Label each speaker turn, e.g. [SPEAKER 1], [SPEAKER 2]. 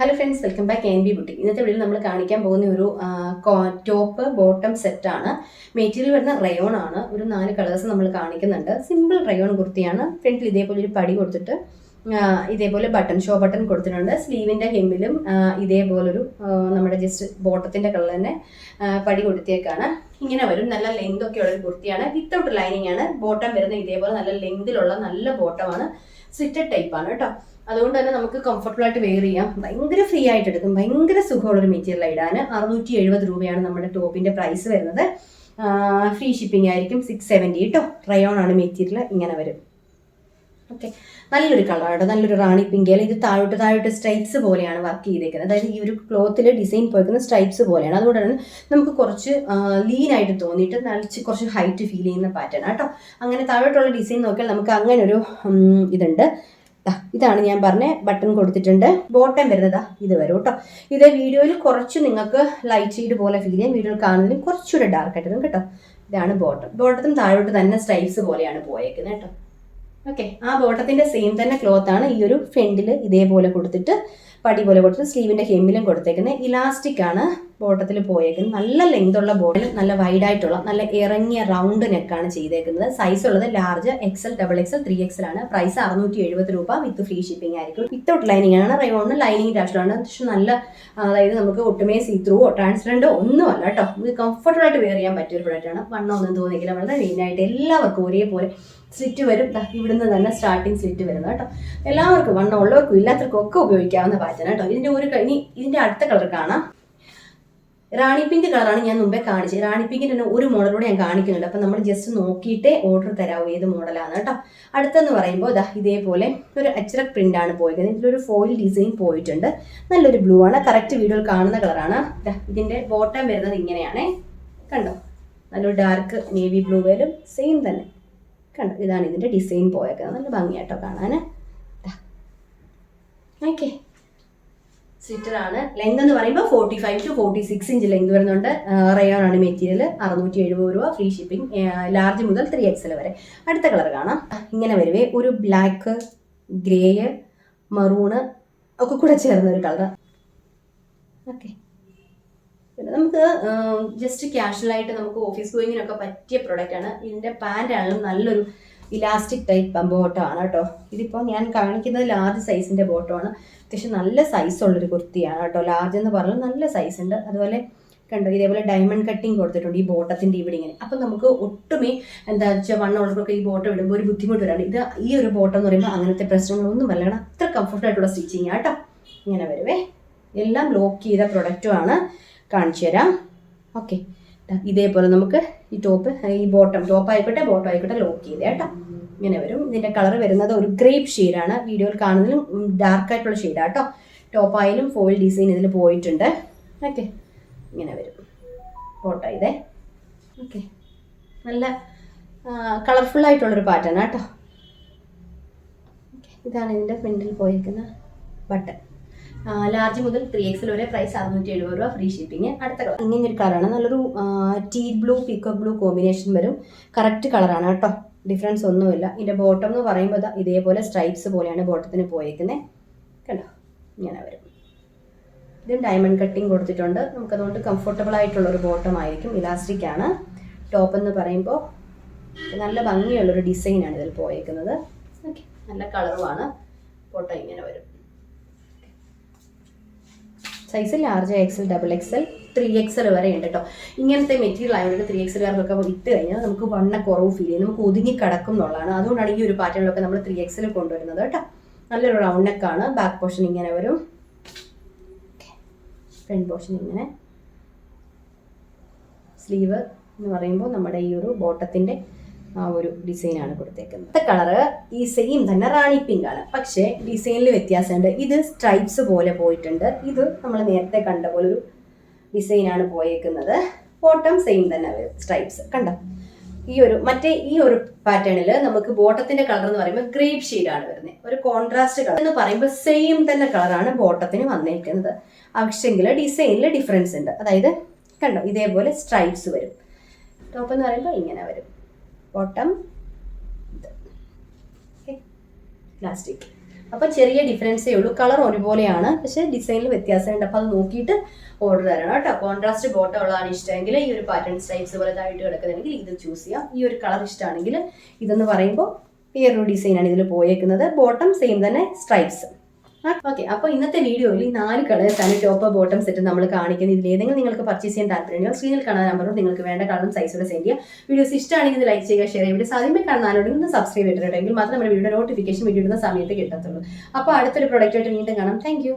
[SPEAKER 1] Hello friends, welcome back N B boutique. ഇന്നത്തെ വീഡിയോയിൽ നമ്മൾ കാണിക്കാൻ പോകുന്ന ഒരു ടോപ്പ് ബോട്ടം സെറ്റാണ്. മെറ്റീരിയൽ വരുന്ന റയോൺ ആണ്. ഒരു 4 കളേഴ്സ് നമ്മൾ കാണിക്കുന്നുണ്ട്. സിമ്പിൾ റയോൺ കുർത്തിയാണ്. ഫ്രണ്ടിൽ ഇതേപോലെ ഒരു പടി കൊടുത്തിട്ട് ഇതേപോലെ ഷോ ബട്ടൺ കൊടുത്തിട്ടുണ്ട്. സ്ലീവിൻ്റെ ഹെമ്മിലും ഇതേപോലൊരു നമ്മുടെ ജസ്റ്റ് ബോട്ടത്തിൻ്റെ കളർ തന്നെ പടി കൊടുത്തേക്കാണ്. ഇങ്ങനെ വരും. നല്ല ലെങ്ത് ഒക്കെ ഉള്ള ഒരു കുർത്തിയാണ്. വിത്തൗട്ട് ലൈനിങ് ആണ്. ബോട്ടം വരുന്ന ഇതേപോലെ നല്ല ലെങ്തിലുള്ള നല്ല ബോട്ടമാണ്. സ്ലിറ്റഡ് ടൈപ്പാണ് കേട്ടോ. അതുകൊണ്ട് തന്നെ നമുക്ക് കംഫർട്ടബിൾ ആയിട്ട് വെയർ ചെയ്യാം. ഭയങ്കര ഫ്രീ ആയിട്ട് എടുക്കും. ഭയങ്കര സുഖമുള്ളൊരു മെറ്റീരിയൽ ഇടാൻ. 670 രൂപയാണ് നമ്മുടെ ടോപ്പിന്റെ പ്രൈസ് വരുന്നത്. ഫ്രീ ഷിപ്പിംഗ് ആയിരിക്കും. 670 കേട്ടോ. റയോൺ ആണ് മെറ്റീരിയൽ. ഇങ്ങനെ വരും. ഓക്കെ, നല്ലൊരു കളറാണ്. നല്ലൊരു റാണി പിങ്കയിൽ ഇത് താഴോട്ട് സ്ട്രൈപ്സ് പോലെയാണ് വർക്ക് ചെയ്തേക്കുന്നത്. അതായത് ഈ ഒരു ക്ലോത്തിൽ ഡിസൈൻ പോയിരിക്കുന്ന സ്ട്രൈപ്സ് പോലെയാണ്. അതുകൊണ്ട് തന്നെ നമുക്ക് കുറച്ച് ലീൻ ആയിട്ട് തോന്നിയിട്ട് കുറച്ച് ഹൈറ്റ് ഫീൽ ചെയ്യുന്ന പാറ്റേൺ കേട്ടോ. അങ്ങനെ താഴോട്ടുള്ള ഡിസൈൻ നോക്കിയാൽ നമുക്ക് അങ്ങനെ ഒരു ഇതുണ്ട്. ഇതാണ് ഞാൻ പറഞ്ഞ ബട്ടൺ കൊടുത്തിട്ടുണ്ട്. ബോട്ടം വരുന്നതാ ഇത് വരും കേട്ടോ. ഇത് വീഡിയോയിൽ കുറച്ച് നിങ്ങൾക്ക് ലൈറ്റ് ഷെയ്ഡ് പോലെ ഫീൽ ചെയ്യാം. വീഡിയോയിൽ കാണുന്നതിന് കുറച്ചുകൂടെ ഡാർക്ക് ആയിട്ട് കേട്ടോ. ഇതാണ് ബോട്ടത്തും താഴോട്ട് തന്നെ സ്ട്രൈപ്സ് പോലെയാണ് പോയേക്കുന്നത് കേട്ടോ. ഓക്കെ, ആ ബോട്ടത്തിന്റെ സെയിം തന്നെ ക്ലോത്ത് ആണ് ഈ ഒരു ഫ്രണ്ടിൽ ഇതേപോലെ കൊടുത്തിട്ട് പടി പോലെ കൊടുത്തിട്ട് സ്ലീവിന്റെ ഹെമ്മിലും കൊടുത്തേക്കുന്നത്. ഇലാസ്റ്റിക് ആണ് ബോട്ടത്തിൽ പോയേക്കുന്നത്. നല്ല ലെങ്ത് ഉള്ള ബോട്ടിൽ, നല്ല വൈഡ് ആയിട്ടുള്ള നല്ല ഇറങ്ങിയ റൗണ്ട് നെക്കാണ് ചെയ്തേക്കുന്നത്. സൈസ് ഉള്ളത് ലാർജ്, XL, XXL, 3XL ആണ്. പ്രൈസ് 670 രൂപ വിത്ത് ഫ്രീ ഷിപ്പിംഗ് ആയിരിക്കും. വിത്തൗട്ട് ലൈനിങ് ആണ്. റയോണിന് ലൈനിങ് രാഷ്ട്രമാണ്. പക്ഷെ നല്ല, അതായത് നമുക്ക് ഒട്ടുമേ സീ ത്രൂവോ ട്രാൻസ്പെറൻറ്റോ ഒന്നും അല്ല കേട്ടോ. ഇത് കംഫർട്ടബിൾ ആയിട്ട് വെയർ ചെയ്യാൻ പറ്റിയ ഒരു പ്രൊഡക്റ്റാണ്. വണ്ണമൊന്നും തോന്നിക്കില്ല. വളരെ മെയിനായിട്ട് എല്ലാവർക്കും ഒരേപോലെ സ്ലിറ്റ് വരും. ഇവിടുന്ന് തന്നെ സ്റ്റാർട്ടിങ് സ്ലിറ്റ് വരുന്നത് കേട്ടോ. എല്ലാവർക്കും വണ്ണം ഉള്ളവർക്കും ഇല്ലാത്തവർക്കും ഒക്കെ ഉപയോഗിക്കാവുന്ന പാറ്റേൺ കേട്ടോ. ഇതിന്റെ അടുത്ത കളർ കാണാം. റാണി പിങ്ക് കളറാണ് ഞാൻ മുമ്പേ കാണിച്ചത്. റാണി പിങ്കിന്റെ തന്നെ ഒരു മോഡലൂടെ ഞാൻ കാണിക്കുന്നുണ്ട്. അപ്പം നമ്മൾ ജസ്റ്റ് നോക്കിയിട്ടേ ഓർഡർ തരാവൂ ഏത് മോഡലാണ് കേട്ടോ. അടുത്തെന്ന് പറയുമ്പോൾ ഇതേപോലെ ഒരു അച്ചറക് പ്രിന്റ് ആണ് പോയിരിക്കുന്നത്. ഇതിലൊരു ഫോയിൽ ഡിസൈൻ പോയിട്ടുണ്ട്. നല്ലൊരു ബ്ലൂ ആണ്. കറക്റ്റ് വീഡിയോയിൽ കാണുന്ന കളറാണ്. ഇതിന്റെ ബോട്ടം വരുന്നത് ഇങ്ങനെയാണേ. കണ്ടോ, നല്ലൊരു ഡാർക്ക് നേവി ബ്ലൂ വരും. സെയിം തന്നെ കണ്ടോ. ഇതാണ് ഇതിന്റെ ഡിസൈൻ പോയേക്കുന്നത്. നല്ല ഭംഗിയായിട്ടോ കാണാൻ. ഓക്കെ, സ്ലിറ്ററാണ്. ലെങ്ത് എന്ന് പറയുമ്പോൾ 45 to 46 ഇഞ്ച് ലെങ്ത് വരുന്നുണ്ട്. റയോൺ ആണ് മെറ്റീരിയൽ. 670 രൂപ ഫ്രീ ഷിപ്പിംഗ്. ലാർജ് മുതൽ 3XL വരെ. അടുത്ത കളർ കാണാം. ഇങ്ങനെ വരുവേ. ഒരു ബ്ലാക്ക്, ഗ്രേ, മറൂണ് ഒക്കെ കൂടെ ചേർന്ന ഒരു കളർ. ഓക്കെ, പിന്നെ നമുക്ക് ജസ്റ്റ് കാഷ്വലായിട്ട് നമുക്ക് ഓഫീസ് ഗോയിങ്ങിനൊക്കെ പറ്റിയ പ്രൊഡക്റ്റ് ആണ്. ഇതിൻ്റെ പാൻ്റ് ആണെങ്കിലും നല്ലൊരു ഇലാസ്റ്റിക് ടൈപ്പ് ബോട്ടമാണ് കേട്ടോ. ഇതിപ്പോൾ ഞാൻ കാണിക്കുന്നത് ലാർജ് സൈസിൻ്റെ ബോട്ടമാണ്. അത്യാവശ്യം നല്ല സൈസുള്ളൊരു കുർത്തിയാണ് കേട്ടോ. ലാർജ് എന്ന് പറഞ്ഞാൽ നല്ല സൈസ് ഉണ്ട്. അതുപോലെ കണ്ടോ, ഇതേപോലെ ഡയമണ്ട് കട്ടിങ് കൊടുത്തിട്ടുണ്ട് ഈ ബോട്ടത്തിൻ്റെ ഇവിടെ ഇങ്ങനെ. അപ്പം നമുക്ക് ഒട്ടുമേ എന്താ വെച്ചാൽ വണ്ണമുള്ളവർക്കൊക്കെ ഈ ബോട്ടം ഇടുമ്പോൾ ഒരു ബുദ്ധിമുട്ട് വരാണ്. ഇത് ഈ ഒരു ബോട്ടം എന്ന് പറയുമ്പോൾ അങ്ങനത്തെ പ്രശ്നങ്ങളൊന്നും വരണം. അത്ര കംഫർട്ടായിട്ടുള്ള സ്റ്റിച്ചിങ് കേട്ടോ. ഇങ്ങനെ വരുവേ. എല്ലാം ലോക്ക് ചെയ്ത പ്രൊഡക്റ്റുമാണ്. കാണിച്ചു തരാം. ഓക്കെ, ഇതേപോലെ നമുക്ക് ഈ ടോപ്പ് ആയിക്കോട്ടെ ബോട്ടം ആയിക്കോട്ടെ ലോക്ക് ചെയ്തേ കേട്ടോ. ഇങ്ങനെ വരും. ഇതിൻ്റെ കളർ വരുന്നത് ഒരു ഗ്രേപ്പ് ഷെയ്ഡാണ്. വീഡിയോയിൽ കാണുന്നതിലും ഡാർക്ക് ആയിട്ടുള്ള ഷെയ്ഡാണ് കേട്ടോ. ടോപ്പായാലും ഫോയിൽ ഡിസൈൻ ഇതിൽ പോയിട്ടുണ്ട്. ഓക്കെ, ഇങ്ങനെ വരും. ബോട്ടം ഇതേ. ഓക്കെ, നല്ല കളർഫുള്ളായിട്ടുള്ളൊരു പാറ്റേൺ കേട്ടോ. ഇതാണ് ഇതിൻ്റെ ഫ്രണ്ടിൽ പോയിരിക്കുന്ന ബട്ടൺ. ലാർജ് മുതൽ 3XL വരെ. പ്രൈസ് 670 രൂപ ഫ്രീ ഷിപ്പിംഗ്. അടുത്ത കളർ ഇങ്ങനെ ഒരു കളറാണ്. നല്ലൊരു teal blue, peacock blue combination വരും. കറക്റ്റ് കളറാണ് കേട്ടോ. ഡിഫറൻസ് ഒന്നുമില്ല. ഇതിൻ്റെ ബോട്ടം എന്ന് പറയുമ്പോൾ ഇതേപോലെ സ്ട്രൈപ്സ് പോലെയാണ് ബോട്ടത്തിന് പോയേക്കുന്നത്. കണ്ടോ, ഇങ്ങനെ വരും. ഇതും ഡയമണ്ട് കട്ടിങ് കൊടുത്തിട്ടുണ്ട്. നമുക്കതുകൊണ്ട് കംഫർട്ടബിൾ ആയിട്ടുള്ളൊരു ബോട്ടം ആയിരിക്കും. ഇലാസ്റ്റിക് ആണ്. ടോപ്പ് എന്ന് പറയുമ്പോൾ നല്ല ഭംഗിയുള്ളൊരു ഡിസൈനാണ് ഇതിൽ പോയേക്കുന്നത്. ഓക്കെ, നല്ല കളറുമാണ്. ബോട്ടം ഇങ്ങനെ വരും. Size large, XL, XXL, 3XL വരെ ഉണ്ട് കേട്ടോ. ഇങ്ങനത്തെ മെറ്റീരിയൽ ആയതുകൊണ്ട് 3XLകാർക്കൊക്കെ ഇട്ട് കഴിഞ്ഞാൽ നമുക്ക് കുറവ് ഫീൽ ചെയ്യും. നമുക്ക് ഒതുങ്ങി കിടക്കും എന്നുള്ളതാണ്. അതുകൊണ്ടാണ് ഈ ഒരു പാറ്റേണിലൊക്കെ നമ്മൾ 3XL കൊണ്ടുവരുന്നത് കേട്ടോ. നല്ലൊരു റൗണ്ട് നെക്കാണ്. ബാക്ക് പോർഷൻ ഇങ്ങനെ വരും. ഫ്രണ്ട് പോർഷൻ ഇങ്ങനെ. സ്ലീവ് എന്ന് പറയുമ്പോൾ നമ്മുടെ ഈ ഒരു ബോട്ടത്തിൻ്റെ ആ ഒരു ഡിസൈനാണ് കൊടുത്തേക്കുന്നത്. അടുത്ത കളറ് ഈ സെയിം തന്നെ റാണി പിങ്ക് ആണ്. പക്ഷേ ഡിസൈനിൽ വ്യത്യാസമുണ്ട്. ഇത് സ്ട്രൈപ്സ് പോലെ പോയിട്ടുണ്ട്. ഇത് നമ്മൾ നേരത്തെ കണ്ട പോലെ ഒരു ഡിസൈനാണ് പോയേക്കുന്നത്. ബോട്ടം സെയിം തന്നെ വരും. സ്ട്രൈപ്സ് കണ്ടോ. ഈ ഒരു പാറ്റേണിൽ നമുക്ക് ബോട്ടത്തിന്റെ കളർ എന്ന് പറയുമ്പോൾ ഗ്രേപ്പ് ഷെയ്ഡാണ് വരുന്നത്. ഒരു കോൺട്രാസ്റ്റ് കളർ എന്ന് പറയുമ്പോൾ സെയിം തന്നെ കളറാണ് ബോട്ടത്തിന് വന്നേക്കുന്നത്. പക്ഷെങ്കിൽ ഡിസൈനിൽ ഡിഫറൻസ് ഉണ്ട്. അതായത് കണ്ടോ, ഇതേപോലെ സ്ട്രൈപ്സ് വരും. ടോപ്പ് എന്ന് പറയുമ്പോൾ ഇങ്ങനെ വരും. Bottom plastic. അപ്പോൾ ചെറിയ ഡിഫറൻസേ ഉള്ളൂ. കളർ ഒരുപോലെയാണ്, പക്ഷേ ഡിസൈനിൽ വ്യത്യാസമുണ്ട്. അപ്പോൾ അത് നോക്കിയിട്ട് ഓർഡർ തരണം കേട്ടോ. കോൺട്രാസ്റ്റ് ബോട്ടം ഉള്ളതാണ് ഇഷ്ടമെങ്കിൽ ഈ ഒരു പാറ്റേൺ സ്ട്രൈപ്സ് പോലതായിട്ട് കിടക്കുന്നെങ്കിൽ ഇത് ചൂസ് ചെയ്യാം. ഈ ഒരു കളർ ഇഷ്ടമാണെങ്കിൽ ഇതെന്ന് പറയുമ്പോൾ ഈ ഒരു ഡിസൈനാണ് ഇതിൽ പോയേക്കുന്നത്. ബോട്ടം സെയിം തന്നെ സ്ട്രൈപ്സ്. ഓക്കെ, അപ്പോൾ ഇന്നത്തെ വീഡിയോയിൽ ഈ 4 കളേഴ്സാണ് ടോപ്പ് ബോട്ടം സെറ്റ് നമ്മൾ കാണിക്കുന്നത്. ഇതിൽ ഏതെങ്കിലും നിങ്ങൾക്ക് പർച്ചേസ് ചെയ്യാൻ താല്പര്യമുണ്ടെങ്കിൽ സ്ക്രീനിൽ കാണാൻ നമ്പറും നിങ്ങൾക്ക് വേണ്ട കളറും സൈസോടെ സെൻഡ് ചെയ്യുക. വീഡിയോസ് ഇഷ്ടമാണെങ്കിൽ ഇത് ലൈക്ക് ചെയ്യുക, ഷെയർ ചെയ്യുക. വീഡിയോസ് ആദ്യമേ കാണാനുണ്ടെങ്കിൽ ഒന്ന് സബ്സ്ക്രൈബ് ചെയ്തിട്ടുണ്ടെങ്കിൽ മാത്രമേ നമ്മുടെ വീഡിയോ നോട്ടിഫിക്കേഷൻ വീഡിയോ ഇടുന്ന സമയത്ത് കിട്ടത്തുള്ളൂ. അപ്പോൾ അടുത്തൊരു പ്രൊഡക്റ്റായിട്ട് വീണ്ടും കാണാം. താങ്ക്